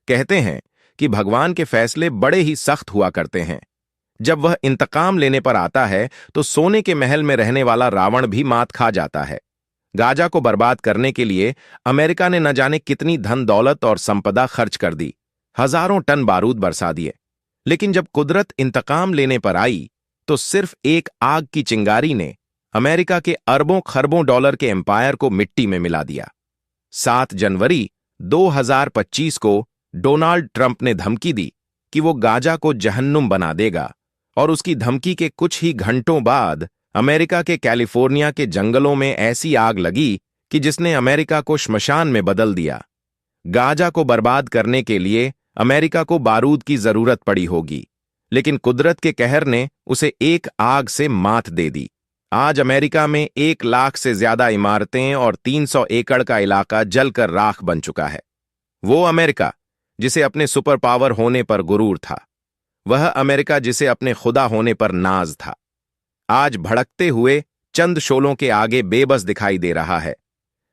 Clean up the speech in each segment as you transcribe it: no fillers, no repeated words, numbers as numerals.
कहते हैं कि भगवान के फैसले बड़े ही सख्त हुआ करते हैं। जब वह इंतकाम लेने पर आता है तो सोने के महल में रहने वाला रावण भी मात खा जाता है। गाजा को बर्बाद करने के लिए अमेरिका ने न जाने कितनी धन दौलत और संपदा खर्च कर दी, हजारों टन बारूद बरसा दिए। लेकिन जब कुदरत इंतकाम लेने पर आई तो सिर्फ एक आग की चिंगारी ने अमेरिका के अरबों खरबों डॉलर के एम्पायर को मिट्टी में मिला दिया। 7 जनवरी 2025 को डोनाल्ड ट्रंप ने धमकी दी कि वो गाजा को जहन्नुम बना देगा, और उसकी धमकी के कुछ ही घंटों बाद अमेरिका के कैलिफोर्निया के जंगलों में ऐसी आग लगी कि जिसने अमेरिका को श्मशान में बदल दिया। गाजा को बर्बाद करने के लिए अमेरिका को बारूद की जरूरत पड़ी होगी, लेकिन कुदरत के कहर ने उसे एक आग से मात दे दी। आज अमेरिका में 1 लाख से ज्यादा इमारतें और 300 एकड़ का इलाका जलकर राख बन चुका है। वो अमेरिका जिसे अपने सुपर पावर होने पर गुरूर था, वह अमेरिका जिसे अपने खुदा होने पर नाज था, आज भड़कते हुए चंद शोलों के आगे बेबस दिखाई दे रहा है।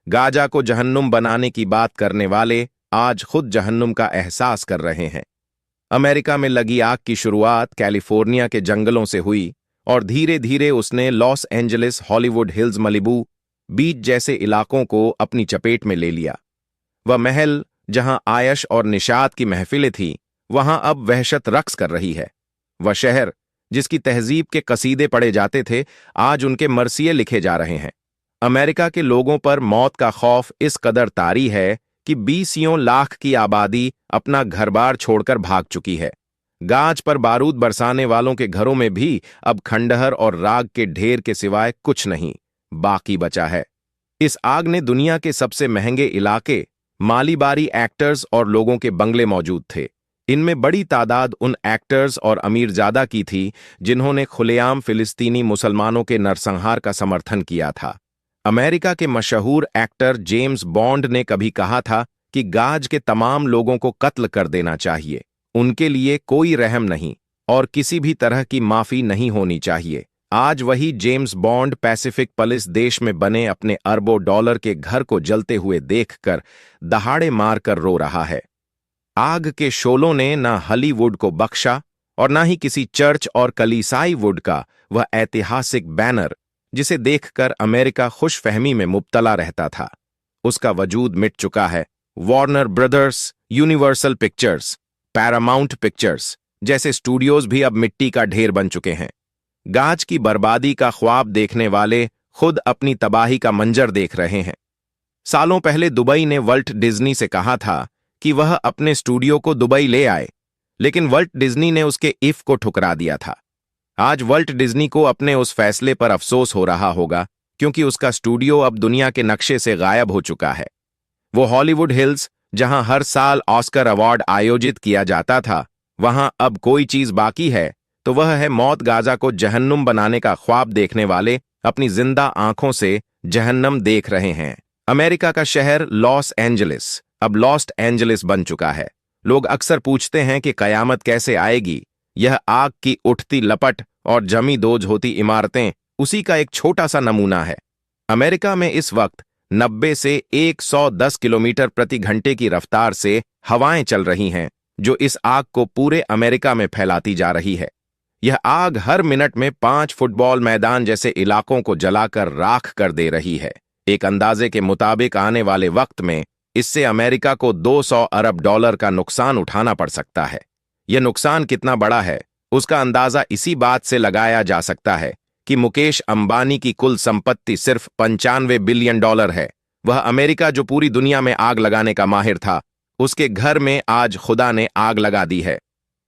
गाजा को जहन्नुम बनाने की बात करने वाले आज खुद जहन्नुम का एहसास कर रहे हैं। अमेरिका में लगी आग की शुरुआत कैलिफोर्निया के जंगलों से हुई और धीरे धीरे उसने Los Angeles, Hollywood hills, Malibu बीच जैसे इलाकों को अपनी चपेट में ले लिया। वह महल जहां आयश और निशात की महफिलें थीं, वहां अब वहशत रक्स कर रही है। वह शहर जिसकी तहजीब के कसीदे पढ़े जाते थे, आज उनके मरसिये लिखे जा रहे हैं। अमेरिका के लोगों पर मौत का खौफ इस कदर तारी है कि 20 लाख की आबादी अपना घरबार छोड़कर भाग चुकी है। गाज पर बारूद बरसाने वालों के घरों में भी अब खंडहर और राग के ढेर के सिवाय कुछ नहीं बाकी बचा है। इस आग ने दुनिया के सबसे महंगे इलाके, मालीबारी एक्टर्स और लोगों के बंगले मौजूद थे। इनमें बड़ी तादाद उन एक्टर्स और अमीरजादा की थी जिन्होंने खुलेआम फिलिस्तीनी मुसलमानों के नरसंहार का समर्थन किया था। अमेरिका के मशहूर एक्टर जेम्स बॉन्ड ने कभी कहा था कि गाज के तमाम लोगों को कत्ल कर देना चाहिए, उनके लिए कोई रहम नहीं और किसी भी तरह की माफी नहीं होनी चाहिए। आज वही जेम्स बॉन्ड पैसिफिक पुलिस देश में बने अपने अरबों डॉलर के घर को जलते हुए देखकर दहाड़े मारकर रो रहा है। आग के शोलों ने न हॉलीवुड को बख्शा और न ही किसी चर्च और कलीसाई वुड का वह ऐतिहासिक बैनर जिसे देखकर अमेरिका खुशफहमी में मुब्तला रहता था। उसका वजूद मिट चुका है। Warner brothers, universal pictures, Paramount pictures जैसे स्टूडियोज भी अब मिट्टी का ढेर बन चुके हैं। गाज की बर्बादी का ख्वाब देखने वाले खुद अपनी तबाही का मंजर देख रहे हैं। सालों पहले दुबई ने वॉल्ट डिज्नी से कहा था कि वह अपने स्टूडियो को दुबई ले आए, लेकिन वॉल्ट डिज्नी ने उसके इफ को ठुकरा दिया था। आज वॉल्ट डिज्नी को अपने उस फैसले पर अफसोस हो रहा होगा, क्योंकि उसका स्टूडियो अब दुनिया के नक्शे से गायब हो चुका है। वो हॉलीवुड हिल्स, जहां हर साल ऑस्कर अवार्ड आयोजित किया जाता था, वहां अब कोई चीज बाकी है तो वह है मौत। गाजा को जहन्नुम बनाने का ख्वाब देखने वाले अपनी जिंदा आंखों से जहन्नम देख रहे हैं। अमेरिका का शहर लॉस एंजलिस अब लॉस्ट एंजलिस बन चुका है। लोग अक्सर पूछते हैं कि कयामत कैसे आएगी। यह आग की उठती लपट और जमी दोज होती इमारतें उसी का एक छोटा सा नमूना है। अमेरिका में इस वक्त 90 से 110 किलोमीटर प्रति घंटे की रफ्तार से हवाएं चल रही हैं, जो इस आग को पूरे अमेरिका में फैलाती जा रही है। यह आग हर मिनट में 5 फुटबॉल मैदान जैसे इलाकों को जलाकर राख कर दे रही है। एक अंदाजे के मुताबिक आने वाले वक्त में इससे अमेरिका को 200 अरब डॉलर का नुकसान उठाना पड़ सकता है। यह नुकसान कितना बड़ा है उसका अंदाजा इसी बात से लगाया जा सकता है कि मुकेश अंबानी की कुल संपत्ति सिर्फ 95 बिलियन डॉलर है। वह अमेरिका जो पूरी दुनिया में आग लगाने का माहिर था, उसके घर में आज खुदा ने आग लगा दी है।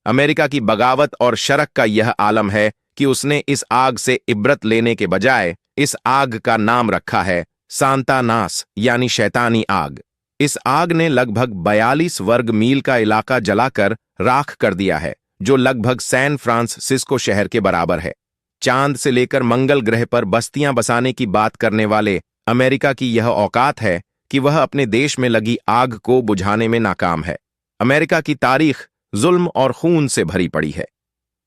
अमेरिका की बगावत और शरक का यह आलम है कि उसने इस आग से इब्रत लेने के बजाय इस आग का नाम रखा है सांता नास, यानी शैतानी आग। इस आग ने लगभग 42 वर्ग मील का इलाका जलाकर राख कर दिया है, जो लगभग सैन फ्रांसिस्को शहर के बराबर है। चांद से लेकर मंगल ग्रह पर बस्तियां बसाने की बात करने वाले अमेरिका की यह औकात है कि वह अपने देश में लगी आग को बुझाने में नाकाम है। अमेरिका की तारीख जुल्म और खून से भरी पड़ी है।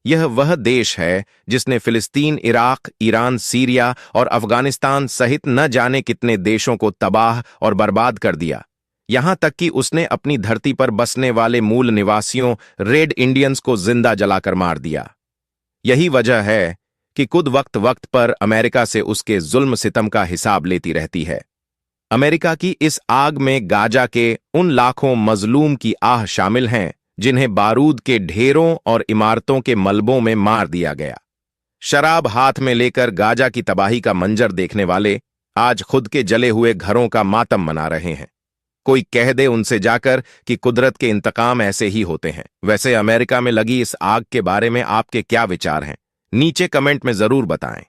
यह वह देश है जिसने फिलिस्तीन, इराक, ईरान, सीरिया और अफगानिस्तान सहित न जाने कितने देशों को तबाह और बर्बाद कर दिया। यहां तक कि उसने अपनी धरती पर बसने वाले मूल निवासियों रेड इंडियंस को जिंदा जलाकर मार दिया। यही वजह है कि खुद वक्त वक्त पर अमेरिका से उसके जुल्म सितम का हिसाब लेती रहती है। अमेरिका की इस आग में गाजा के उन लाखों मजलूम की आह शामिल हैं जिन्हें बारूद के ढेरों और इमारतों के मलबों में मार दिया गया। शराब हाथ में लेकर गाजा की तबाही का मंजर देखने वाले आज खुद के जले हुए घरों का मातम मना रहे हैं। कोई कह दे उनसे जाकर कि कुदरत के इंतकाम ऐसे ही होते हैं। वैसे अमेरिका में लगी इस आग के बारे में आपके क्या विचार हैं? नीचे कमेंट में जरूर बताएं।